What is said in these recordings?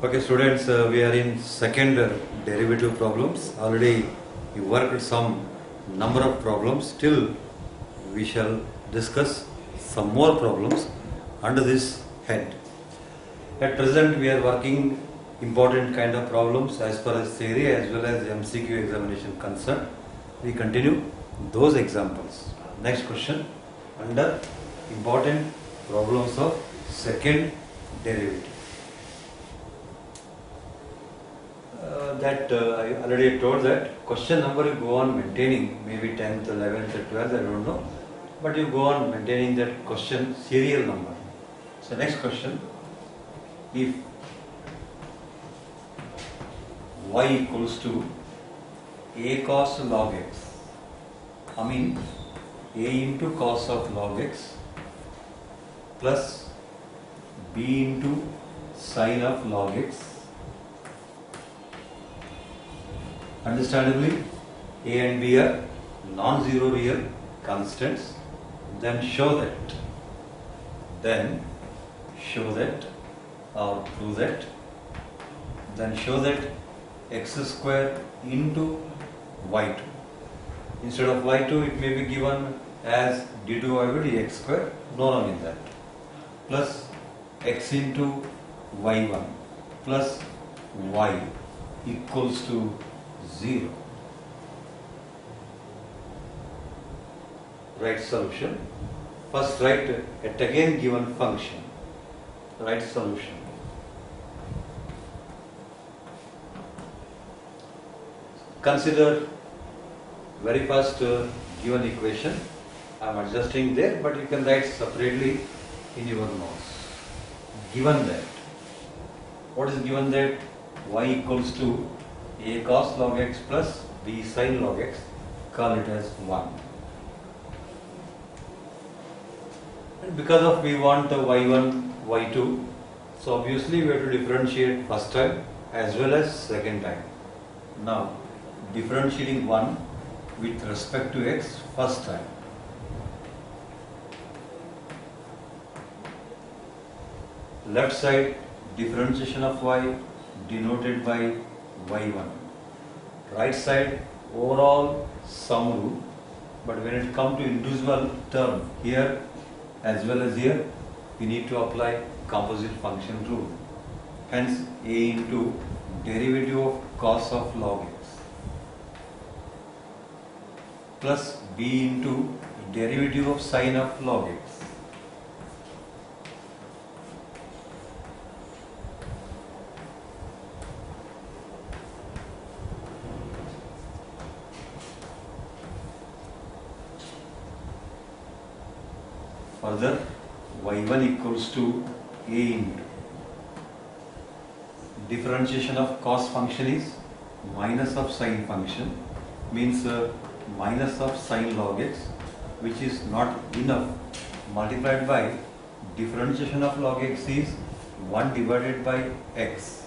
Okay, students, we are in second derivative problems. Already you worked some number of problems. Still, we shall discuss some more problems under this head. At present, we are working important kind of problems as far as theory as well as MCQ examination concerned. We continue those examples. Next question under important problems of second derivative. I already told that question number you go on maintaining, maybe 10th, 11th, 12th, I don't know, but you go on maintaining that question serial number. So next question, if y equals to a cos log x, I mean a into cos of log x plus b into sine of log x. Understandably, a and b are non-zero real constants. Then show that or prove that, then show that x square into y2. Instead of y2, it may be given as d2 over dx square, no wrong in that, plus x into y1 plus y equals to 0. Write solution. First write at again given function. Write solution. Consider very first given equation. I am adjusting there, but you can write separately in your notes. Given that, what is given that? Y equals to a cos log x plus b sin log x, call it as 1. And because of we want y1, y2, so obviously we have to differentiate first time as well as second time. Now, differentiating 1 with respect to x first time. Left side differentiation of y denoted by y1. Right side overall sum rule, but when it comes to individual term here as well as here, we need to apply composite function rule. Hence a into derivative of cos of log x plus b into derivative of sine of log x. Further, y1 equals to a into differentiation of cos function is minus of sine function, means minus of sine log x, which is not enough, multiplied by differentiation of log x is 1 divided by x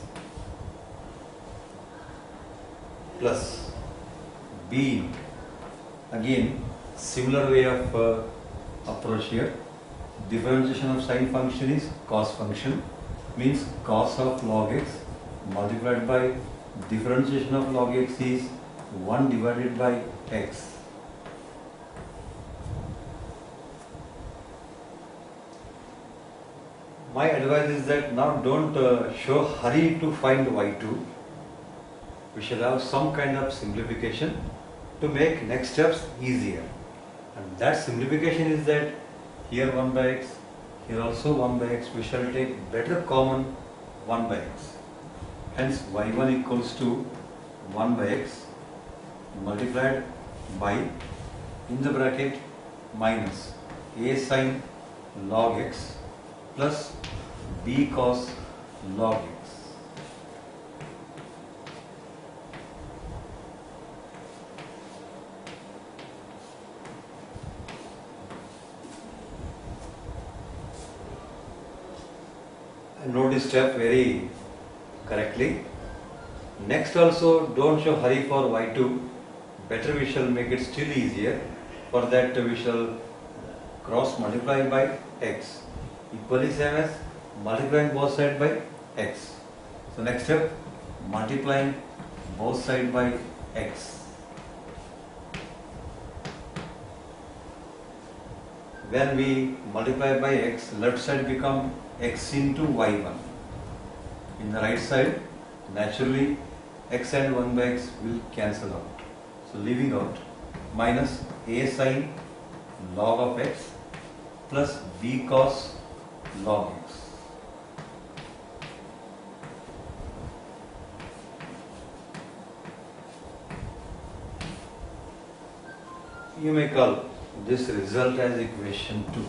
plus b. Again, similar way of approach here. Differentiation of sine function is cos function, means cos of log x multiplied by differentiation of log x is 1 divided by x. My advice is that now don't show hurry to find y2. We shall have some kind of simplification to make next steps easier. And that simplification is that here 1 by x, here also 1 by x, we shall take better common 1 by x. Hence y1 equals to 1 by x multiplied by, in the bracket, minus a sin log x plus b cos log x. Note this step very correctly. Next also don't show hurry for y2. Better we shall make it still easier. For that we shall cross multiply by x, equally same as multiplying both sides by x. So next step, multiplying both sides by x. When we multiply by x, left side become x into y1. In the right side, naturally x and 1 by x will cancel out. So leaving out minus a sin log of x plus b cos log x. You may call this result as equation 2.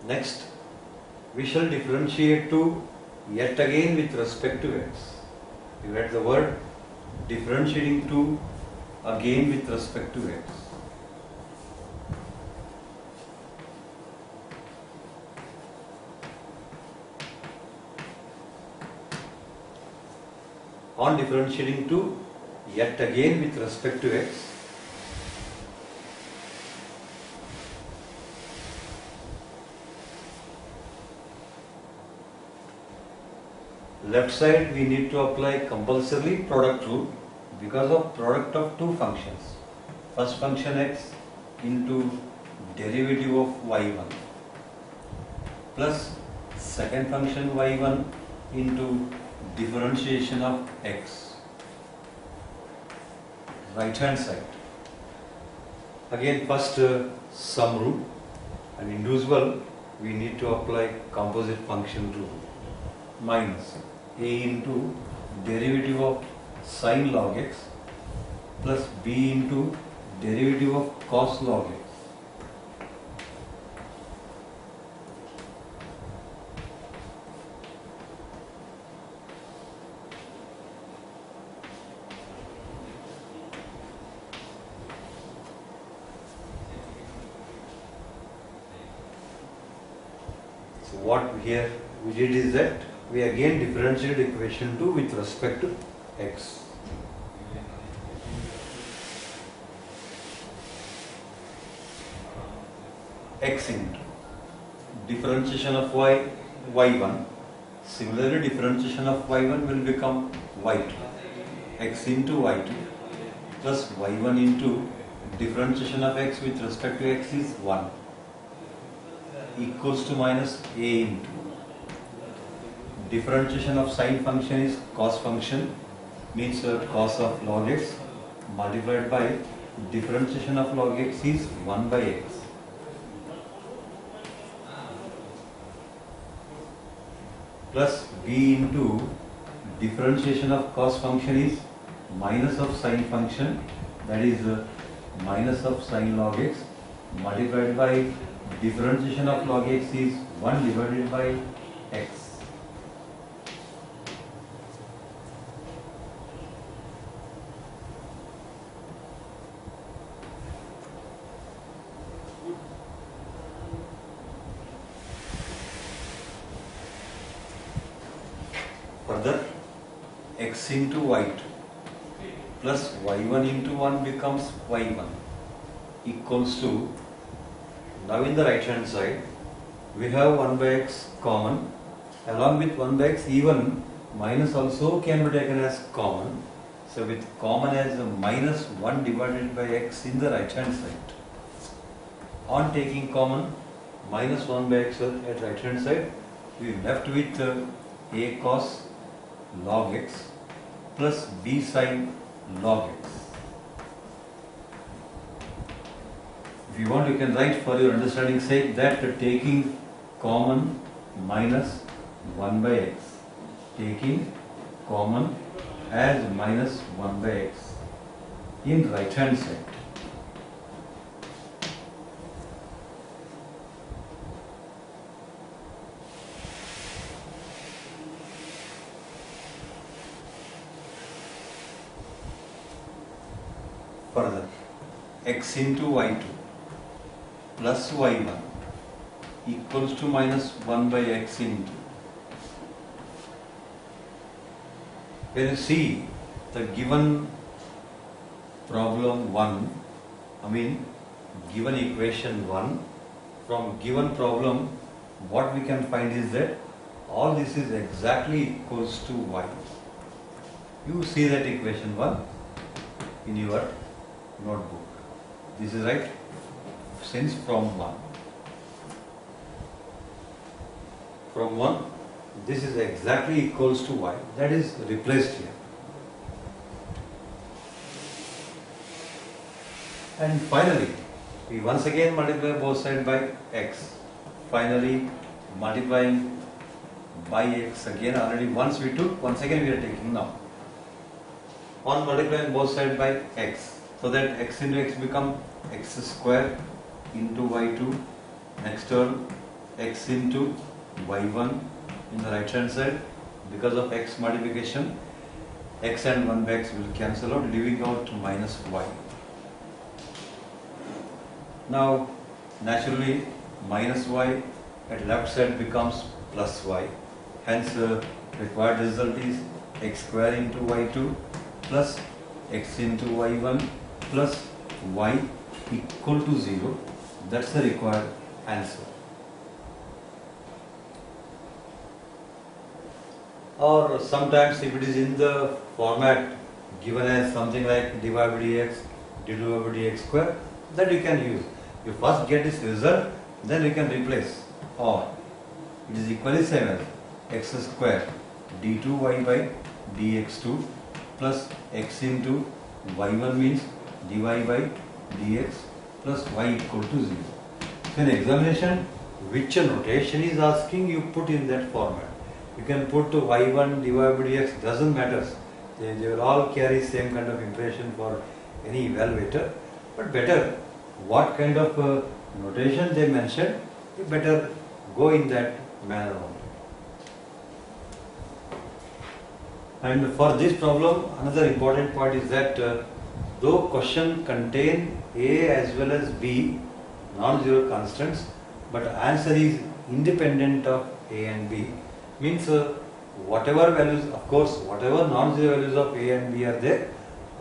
Next, we shall differentiate to yet again with respect to x. You read the word differentiating to again with respect to x. On differentiating to yet again with respect to x, left side we need to apply compulsorily product rule because of product of two functions. First function x into derivative of y1 plus second function y1 into differentiation of x. Right hand side. Again first sum rule, and in usual we need to apply composite function rule. Minus a into derivative of sin log x plus b into derivative of cos log x. So what here we did is that we again differentiated equation 2 with respect to x. X into differentiation of y1. Similarly, differentiation of y1 will become y2. X into y2 plus y1 into differentiation of x with respect to x is 1 equals to minus a into differentiation of sine function is cos function, means cos of log x multiplied by differentiation of log x is 1 by x. Plus b into differentiation of cos function is minus of sine function, that is minus of sine log x multiplied by differentiation of log x is 1 divided by x. Further, x into y2 plus y1 into 1 becomes y1 equals to, now in the right hand side we have 1 by x common, along with 1 by x even minus also can be taken as common. So with common as minus 1 divided by x in the right hand side. On taking common minus 1 by x at right hand side, we are left with a cos log x plus b sin log x. If you want, you can write for your understanding sake that taking common minus 1 by x, taking common as minus 1 by x in right hand side. Further, x into y2 plus y1 equals to minus 1 by x into. When you see the given problem 1, given equation 1, from given problem, what we can find is that all this is exactly equals to y. You see that equation 1 in your notebook. This is right, since from 1. From 1, this is exactly equals to y. That is replaced here. And finally, we once again multiply both sides by x. Finally, multiplying by x again, already once we took, once again we are taking now. On multiplying both sides by x, so that x into x become x square into y2. Next term, x into y1 in the right hand side. Because of x multiplication, x and 1 by x will cancel out, leaving out minus y. Now, naturally, minus y at left side becomes plus y. Hence, required result is x square into y2 plus x into y1 plus y equal to 0. That's the required answer. Or sometimes if it is in the format given as something like dy by dx, d2 by dx square, that you can use. You first get this result, then you can replace. Or it is equally same as x square d2y by dx2 plus x into y1 means dy by dx plus y equal to 0. So in examination, which notation is asking, you put in that format. You can put y1 dy by dx, doesn't matter. They will all carry same kind of impression for any evaluator. But better, what kind of notation they mentioned, you better go in that manner only. And for this problem, another important point is that though question contain A as well as B non-zero constants, but answer is independent of A and B, means whatever values, of course, whatever non-zero values of A and B are there,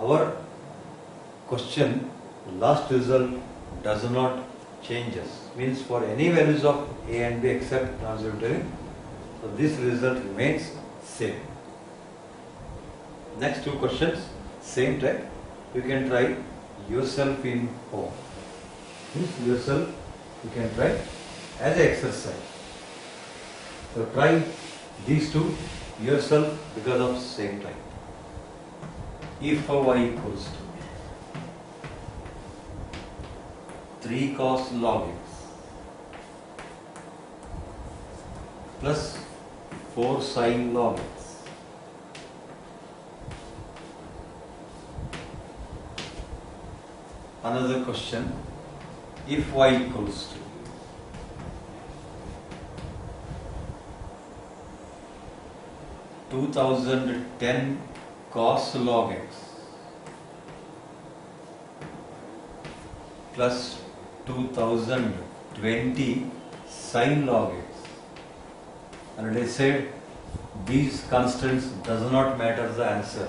our question last result does not changes. Means for any values of A and B except non-zero term, so this result remains same. Next two questions, same type. You can try yourself in home. Means yourself, you can try as an exercise. So try these two yourself because of same type. If y equals to 3 cos log x plus 4 sin log x another question, if y equals to 2010 cos log x plus 2020 sin log x, and they said these constants does not matter the answer.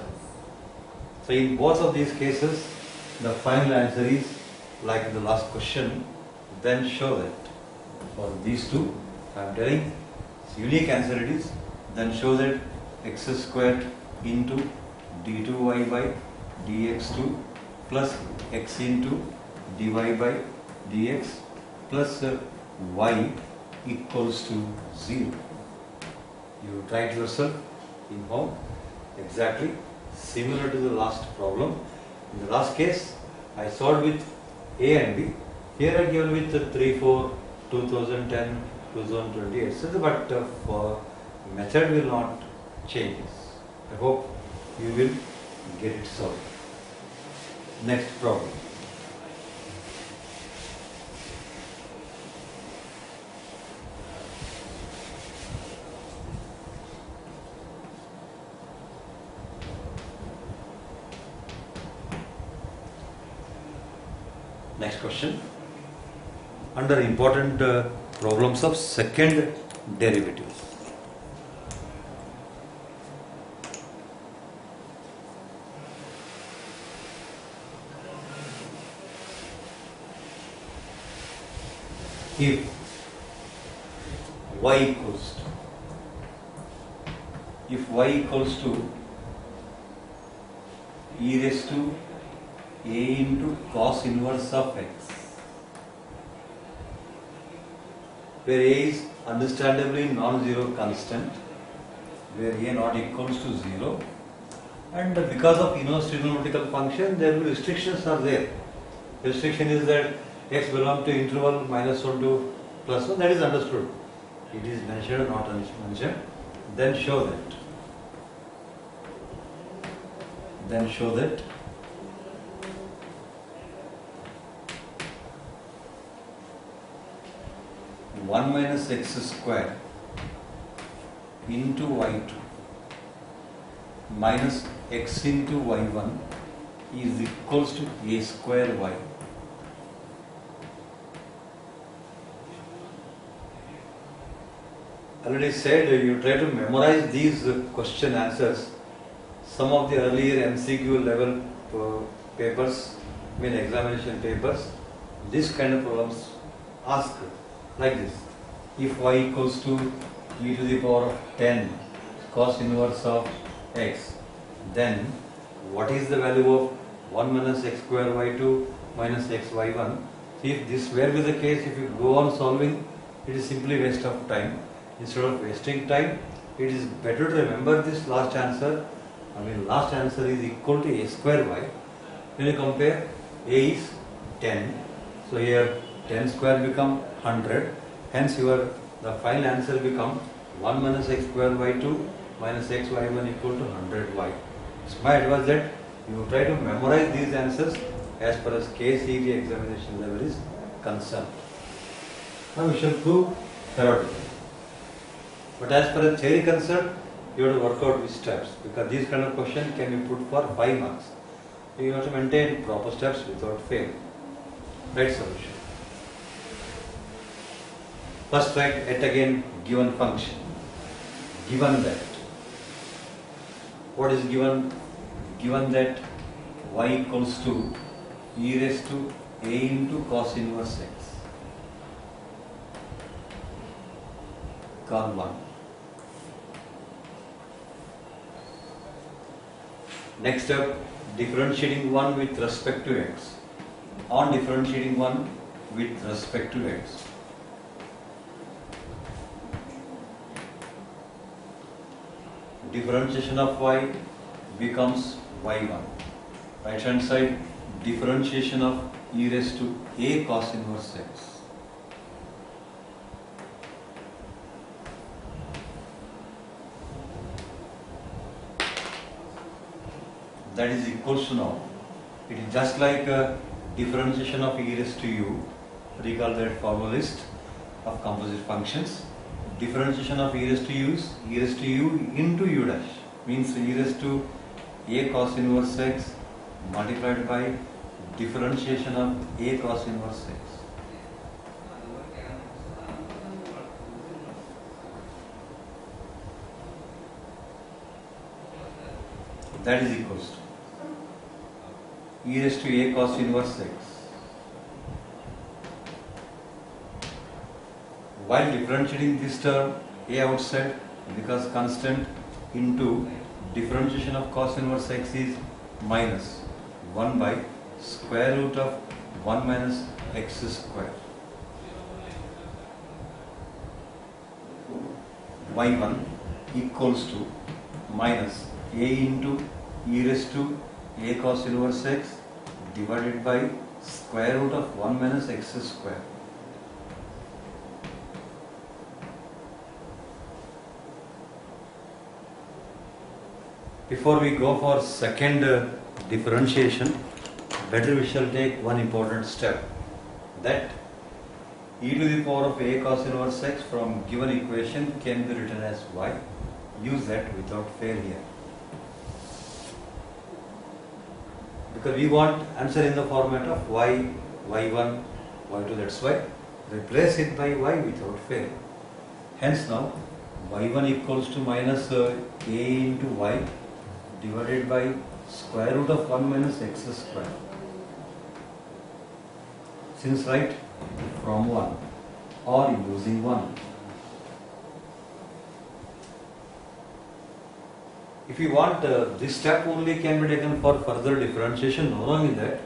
So in both of these cases, the final answer is like the last question. Then show that for these two, I am telling it's unique answer it is. Then show that x squared into d2y by dx2 plus x into dy by dx plus y equals to 0. You try it yourself in home, exactly similar to the last problem. In the last case, I solved with A and B. Here I given with 3, 4, 2010, 2020, etc. But for method will not change. I hope you will get it solved. Next problem. Next question. Under important problems of second derivative. if y equals to e raised to a into cos inverse of x, where a is understandably non-zero constant, where a not equals to 0, and because of inverse trigonometrical function, there will be restrictions are there. Restriction is that x belongs to interval -1 to +1, that is understood. It is mentioned or not mentioned. Then show that 1 minus x square into y2 minus x into y1 is equals to a square y. Already said, you try to memorize these question answers. Some of the earlier MCQ level papers, examination papers, this kind of problems ask like this. If y equals to e to the power of 10 cos inverse of x, then what is the value of 1 minus x square y2 minus x y1? If this were be the case, if you go on solving, it is simply waste of time. Instead of wasting time, it is better to remember this last answer. Last answer is equal to a square y. When you compare, a is 10, so here 10 square become 100. Hence the final answer become 1 minus x square y2 minus x y1 equal to 100y. So my advice that you try to memorize these answers as far as KCET examination level is concerned. Now we shall prove theoretical. But as far as theory concerned, you have to work out which steps, because these kind of questions can be put for 5 marks. You have to maintain proper steps without fail. Right solution. First write yet again given function. Given that. What is given? Given that y equals to e raised to a into cos inverse x. Call 1. Next step, differentiating 1 with respect to x. On differentiating 1 with respect to x, differentiation of y becomes y1. Right hand side, differentiation of e raised to a cos inverse x. That is equals to now. It is just like a differentiation of e raised to u. Recall that formalist of composite functions. Differentiation of e raised to u is e raised to u into u dash. Means e raised to a cos inverse x multiplied by differentiation of a cos inverse x. That is equals to e raised to a cos inverse x. While differentiating this term, a outside, because constant, into differentiation of cos inverse x is minus 1 by square root of 1 minus x square. y1 equals to minus a into e raised to a cos inverse x divided by square root of 1 minus x square. Before we go for second differentiation, better we shall take one important step, that e to the power of a cos inverse x from given equation can be written as y. Use that without fail here. Because we want answer in the format of y, y1, y2, that's why replace it by y without fail. Hence now y1 equals to minus a into y divided by square root of 1 minus x square. Since right from 1, or using 1. If you want, this step only can be taken for further differentiation. Not only that,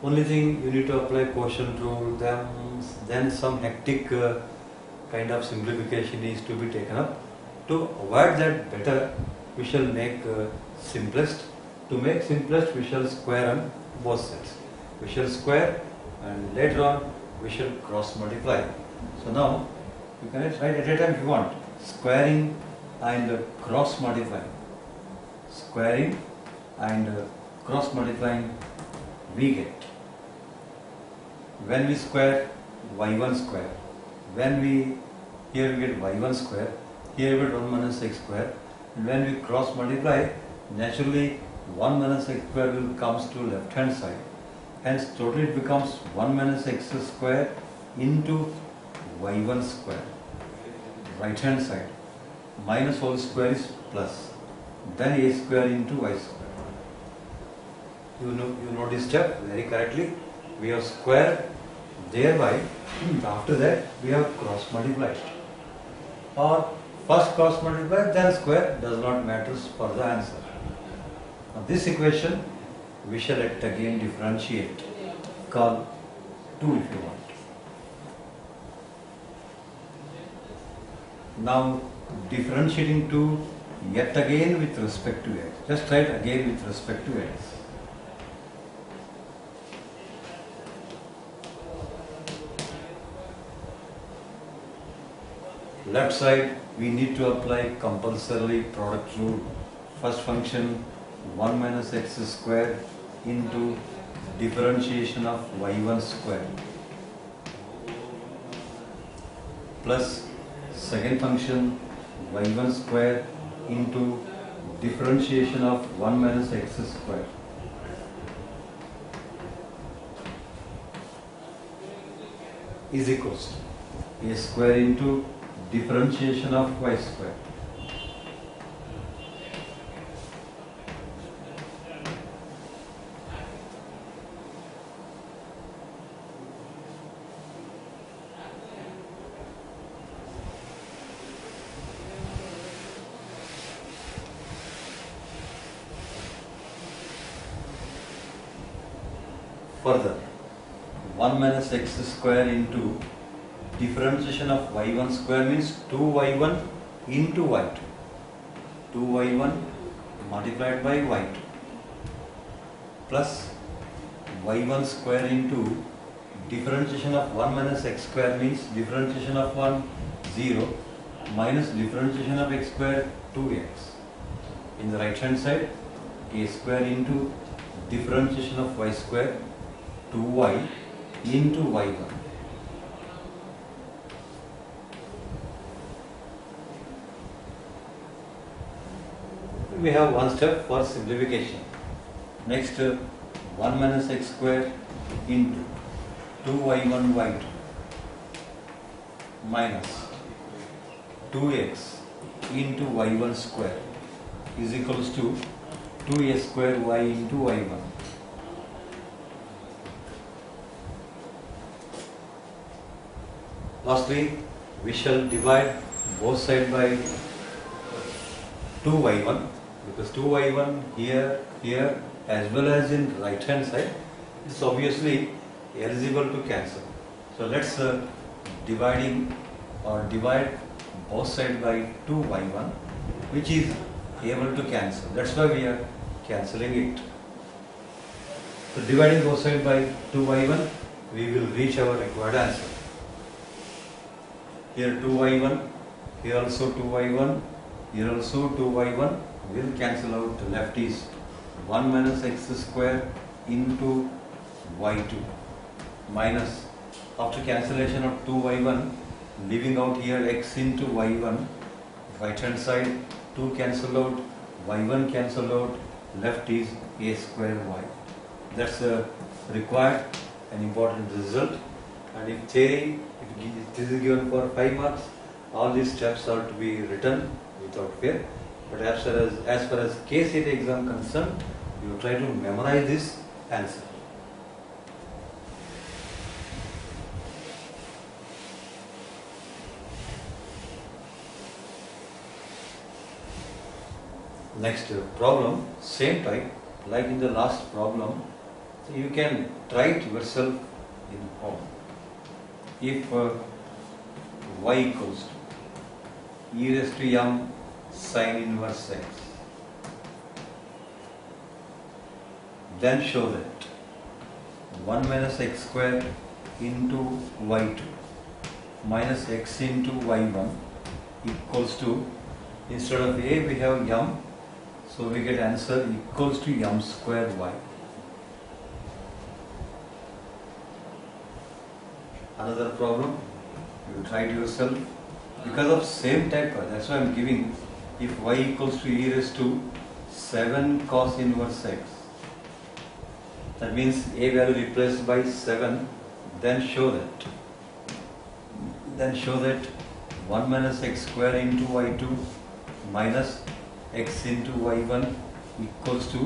only thing you need to apply quotient rule, then some hectic kind of simplification is to be taken up. To avoid that better, we shall make simplest. To make simplest, we shall square on both sides. We shall square and later on we shall cross multiply. So now you can write at a time if you want, squaring and cross multiplying. Squaring and cross multiplying we get. When we square y1 square, here we get y1 square, here we get 1 minus x square, and when we cross multiply, naturally 1 minus x square will comes to left hand side, hence totally it becomes 1 minus x square into y1 square, right hand side, minus whole square is plus, then a square into y square. You know this step very correctly. We have squared, thereby after that we have cross multiplied, or first cross multiply then square, does not matter for the answer. Now this equation we shall yet again differentiate, call 2 if you want. Now differentiating 2 yet again with respect to x. Just write again with respect to x. Left side we need to apply compulsorily product rule. First function 1 minus x square into differentiation of y1 square plus second function y1 square into differentiation of 1 minus x square is equals to a square into differentiation of y square. Further, 1 minus x square into differentiation of y1 square means 2y1 into y2. 2y1 multiplied by y2 plus y1 square into differentiation of 1 minus x square means differentiation of 1 0 minus differentiation of x square 2x. In the right hand side, a square into differentiation of y square 2y into y1. We have one step for simplification. Next, 1 minus x square into 2y1 y2 minus 2x into y1 square is equals to 2a square y into y1. Lastly, we shall divide both sides by 2y1, because 2y1 here as well as in right hand side is obviously eligible to cancel. So let's divide both sides by 2y1, which is able to cancel. That's why we are cancelling it. So dividing both sides by 2y1, we will reach our required answer. Here 2y1, here also 2y1, here also 2y1 will cancel out. The left is 1 minus x square into y2 minus, after cancellation of 2y1, leaving out here x into y1, right hand side 2 cancel out, y1 cancel out, left is a square y. That's required, an important result. And in theory, if this is given for 5 marks, all these steps are to be written without fear. But as far as KCET exam concerned, you try to memorize this answer. Next problem, same type, like in the last problem. So you can try it yourself in home. If y equals to e raised to m sin inverse x, then show that 1 minus x square into y2 minus x into y1 equals to, instead of a we have m, so we get answer equals to m square y. Another problem, you try it yourself because of same type, that's why I am giving. If y equals to e raised to 7 cos inverse x, that means a value replaced by 7, then show that 1 minus x square into y2 minus x into y1 equals to,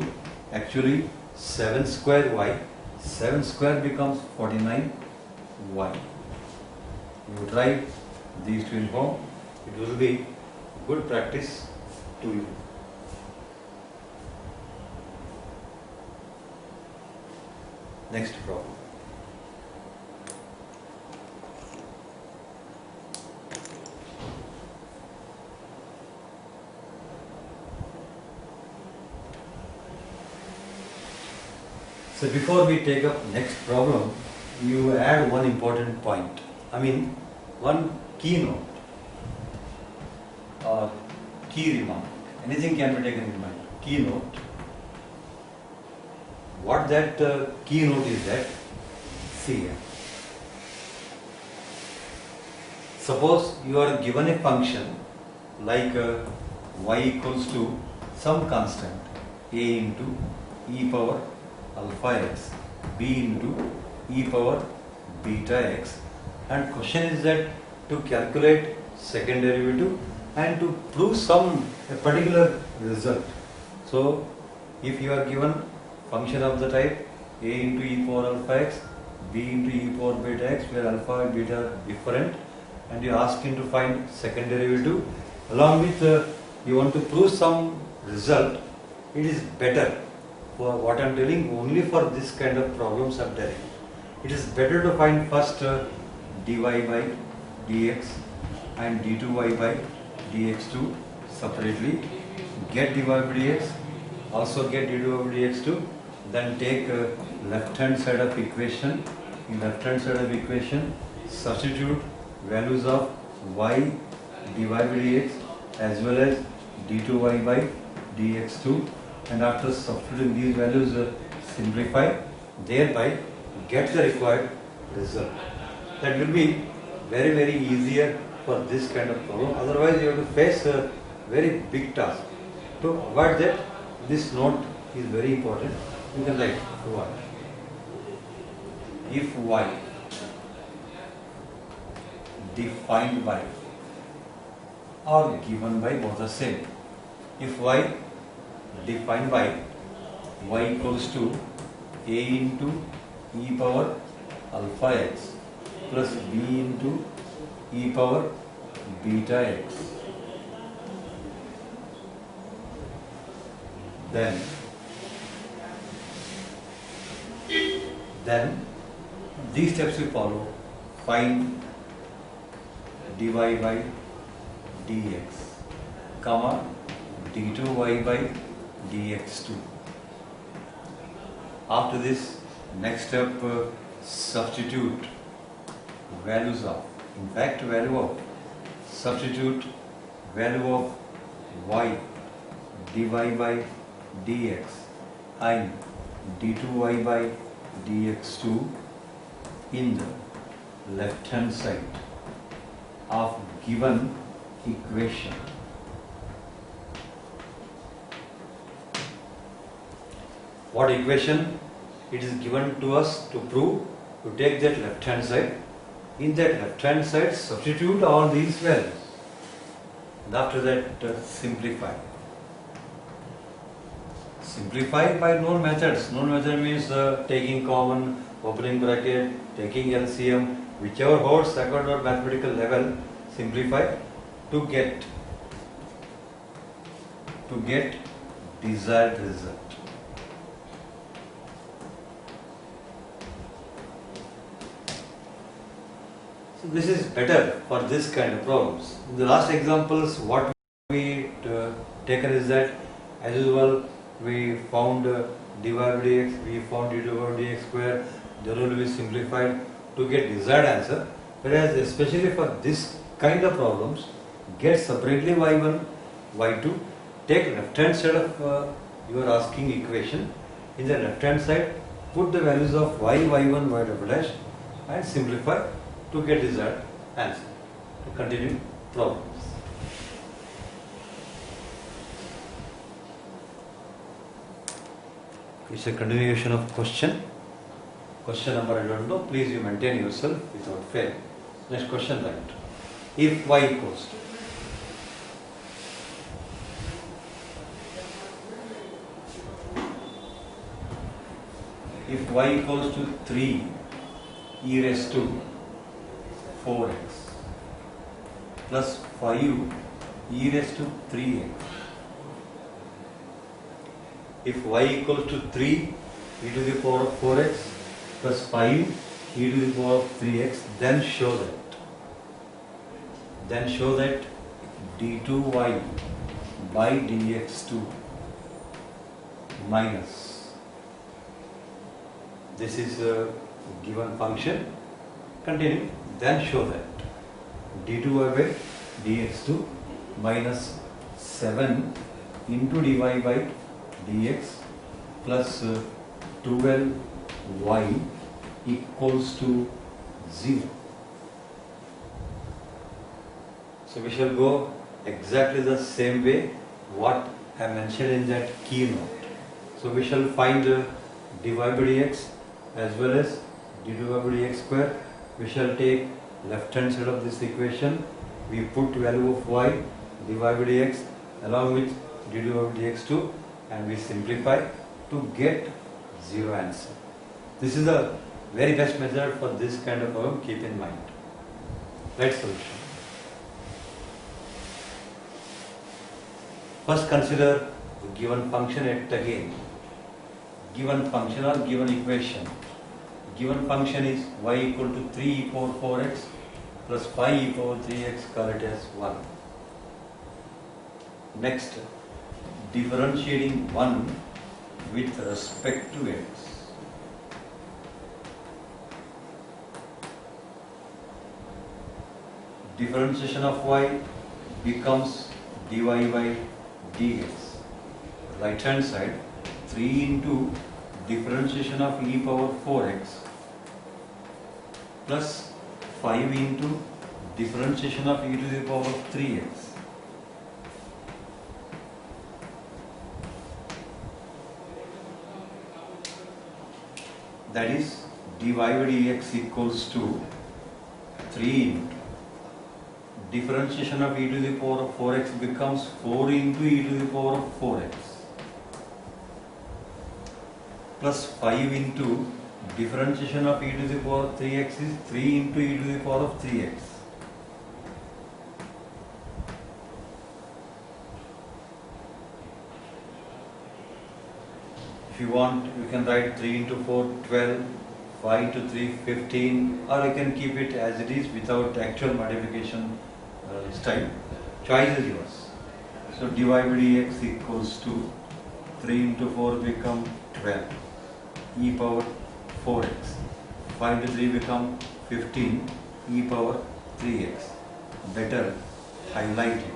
actually 7 square y, 7 square becomes 49 y. You try these two in home, it will be good practice to you. Next problem. So before we take up next problem, you add one important point. I mean, one keynote or key remark. Anything can be taken in mind. Keynote. What that keynote is that? See here. Suppose you are given a function like y equals to some constant a into e power alpha x, b into e power beta x, and question is that to calculate second derivative and to prove a particular result. So if you are given function of the type a into e power alpha x, b into e power beta x, where alpha and beta are different, and you ask him to find second derivative, along with you want to prove some result, it is better. For what I am telling, only for this kind of problems I am telling. It is better to find first dy by dx and d2y by dx2 separately, get dy by dx, also get d2y by dx2, then take left hand side of equation. In left hand side of equation, substitute values of y dy by dx as well as d2y by dx2, and after substituting these values simplify, thereby get the required result. That will be very, very easier for this kind of problem. Otherwise you have to face a very big task. To avoid that, this note is very important. You can write y. If y defined by or given by both the same. If y defined by y equals to a into e power alpha x plus b into e power beta x, then these steps we follow. Find dy by dx, comma d2y by dx2. After this, next step, substitute values of, substitute value of y dy by dx and d2y by dx2 in the left hand side of given equation. What equation it is given to us to prove? To take that left hand side. In that left hand side, substitute all these values. And after that, simplify. Simplify by known methods. Known method means taking common, opening bracket, taking LCM, whichever holds according to mathematical level. Simplify to get desired result. So this is better for this kind of problems. In the last examples, what we taken is that, as usual, we found dy by dx, we found d by dx square. The rule will be simplified to get desired answer. Whereas, especially for this kind of problems, get separately y1, y2. Take left hand side of your asking equation. In the left hand side, put the values of y, y1, y double dash, and simplify to get desired answer. To continue problems. It's a continuation of question. Question number I don't know. Please you maintain yourself without fail. Next question, right? If y equals to if y equals to 3 e raised to 4x plus 5 e raised to 3x. If y equals to 3 e to the power of 4x plus 5 e to the power of 3x, then show that d2y by dx2 minus, this is a given function, continue, then show that d2y by dx2 minus 7 into dy by dx plus 12y equals to 0. So we shall go exactly the same way what I mentioned in that keynote. So we shall find dy by dx as well as d2 by dx square. We shall take left hand side of this equation. We put value of y, dy by dx along with d2 by dx2, and we simplify to get 0 answer. This is the very best method for this kind of problem. Keep in mind. Right solution. First consider the given function at again. Given function or given equation. Given function is y equal to 3 e power 4x plus 5 e power 3x, call it as 1. Next, differentiating 1 with respect to x. Differentiation of y becomes dy by dx. Right hand side, 3 into differentiation of e power 4x plus 5 into differentiation of e to the power of 3x. That is dy by dx equals to 3 into differentiation of e to the power of 4x becomes 4 into e to the power of 4x plus 5 into differentiation of e to the power of 3x is 3 into e to the power of 3x. If you want, you can write 3 into 4, 12, 5 into 3, 15, or you can keep it as it is without actual modification style. Choice is yours. So dy by dx equals to 3 into 4 become 12, e power 4x, 5 into 3 become 15, e power 3x. Better highlight it,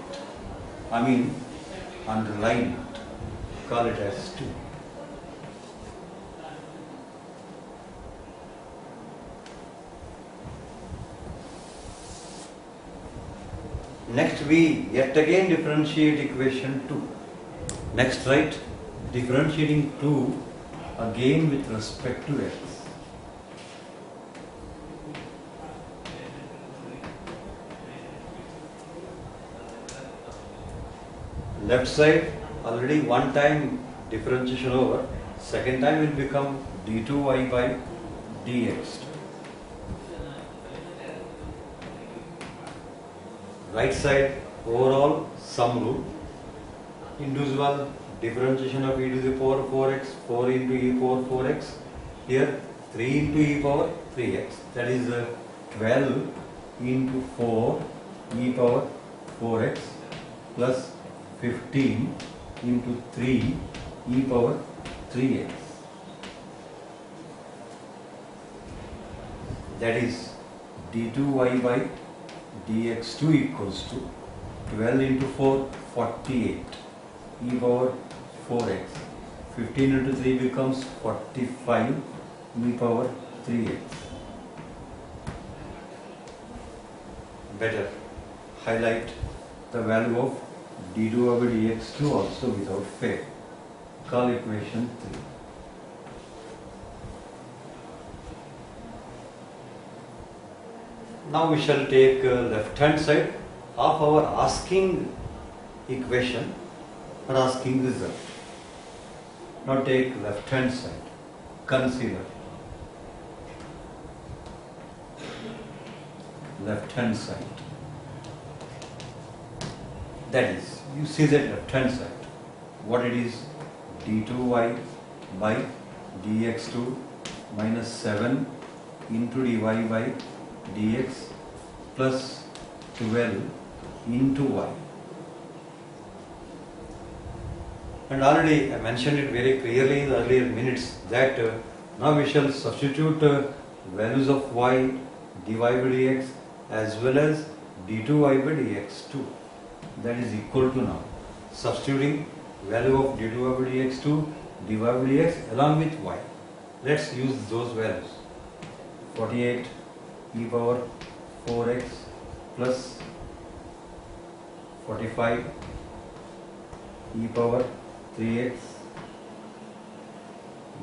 underline it, call it as 2. Next we yet again differentiate equation 2. Next write differentiating 2 again with respect to x. Left side already one time differentiation over, second time will become d2y by dx. Right side overall sum rule, individual differentiation of e to the power 4x, 4 into e power 4x. Here 3 into e power 3x, that is 12 into 4 e power 4x plus 15 into 3 e power 3x. That is d2y by dx2 equals to 12 into 4, 48 e power 4x. 15 into 3 becomes 45 e power 3x. Better highlight the value of d2 over dx2 also without fail. Call equation 3. Now we shall take left hand side of our asking equation or asking result. Now take left hand side. Consider left hand side. That is, you see that left hand side. What it is? d2y by dx2 minus 7 into dy by dx plus 12 into y. And already I mentioned it very clearly in the earlier minutes that now we shall substitute values of y, dy by dx as well as d2y by dx2. That is equal to now substituting value of d2y by dx2, dy by dx along with y. Let's use those values. 48 e power 4x plus 45 e power 3x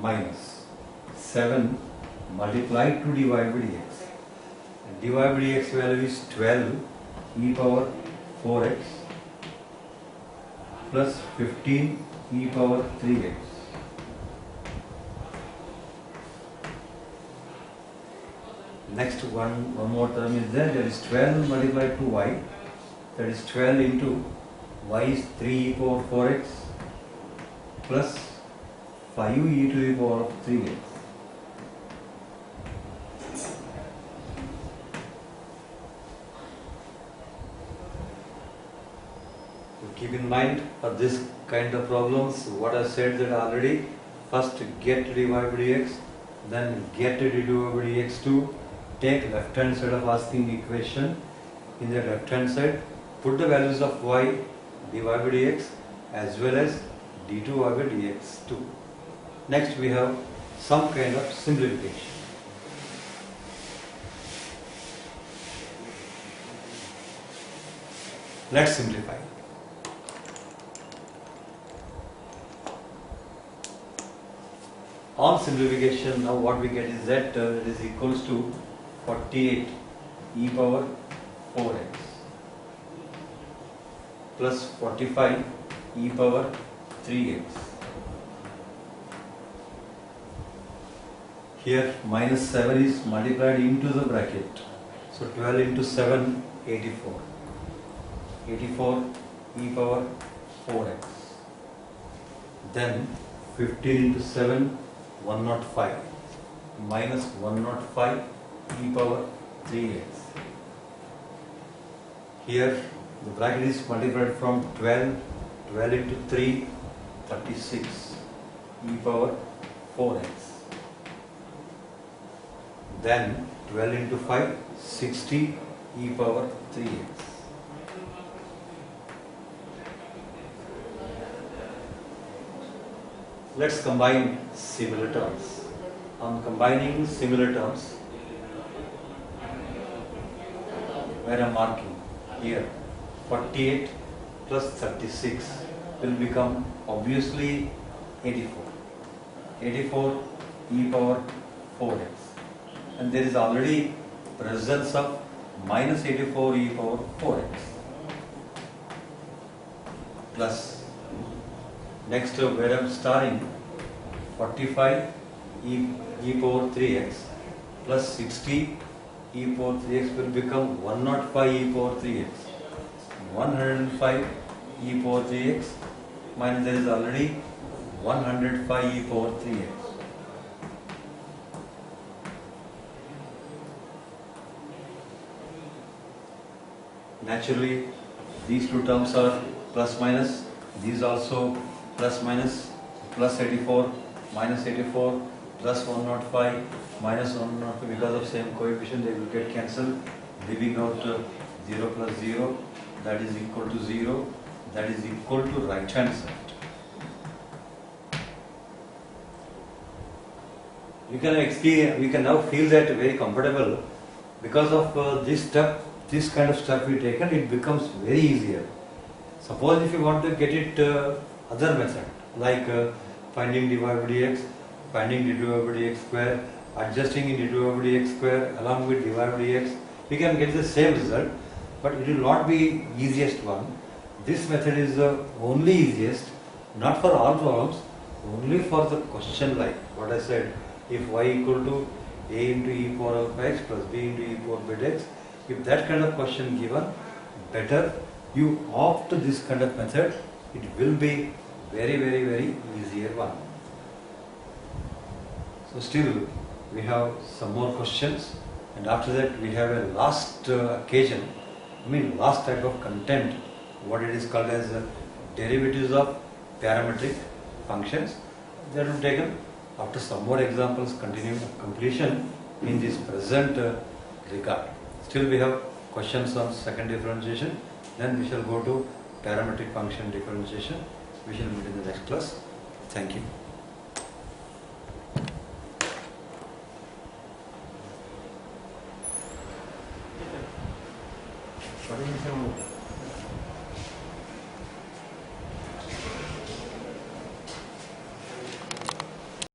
minus 7 multiplied to dy by dx. And dy by dx value is 12 e power 4x plus 15 e power 3x. Next one more term is there, that is 12 multiplied to y, that is 12 into y is 3 e power 4x plus 5 e to the power of 3x. So keep in mind for this kind of problems what I said that already, first get dy by dx, then get dy by dx2. Take left hand side of asking equation. In the left hand side, put the values of y, dy by dx as well as d2y by dx2. Next we have some kind of simplification. Let's simplify. On simplification, now what we get is that it is equals to 48 e power 4x plus 45 e power 3x. Here minus 7 is multiplied into the bracket. So 12 into 7, 84. 84 e power 4x. Then 15 into 7, 105 minus 105 e power 3x. Here the bracket is multiplied from 12, 12 into 3, 36 e power 4x. Then 12 into 5, 60 e power 3x. Let's combine similar terms. On combining similar terms, where I am marking here 48 plus 36 will become obviously 84. 84 e power 4x. And there is already presence of minus 84 e power 4x. Plus, next where I am starting 45 e power 3x plus 60 e power 3x will become 105 e power 3x. 105 e power 3x minus there is already 105 e power 3x. Naturally, these two terms are plus minus, these also plus minus, plus 84, minus 84, plus 105, minus 105, because of same coefficient they will get cancelled, leaving out 0 plus 0, that is equal to 0, that is equal to right hand side. We can now feel that very comfortable because of this step, this kind of step we taken, it becomes very easier. Suppose if you want to get it other method, like finding dy by dx, finding dy by dx square, adjusting in dy by dx square along with dy by dx, we can get the same result, but it will not be easiest one. This method is the only easiest, not for all problems, only for the question like what I said, if y equal to a into e power of x plus b into e power beta x, if that kind of question given, better you opt this kind of method, it will be very, very, very easier one. So still we have some more questions, and after that we have a last occasion, last type of content, what it is called as derivatives of parametric functions. That will be taken after some more examples completion in this present regard. Still we have questions on second differentiation, then we shall go to parametric function differentiation. We shall meet in the next class. Thank you. What is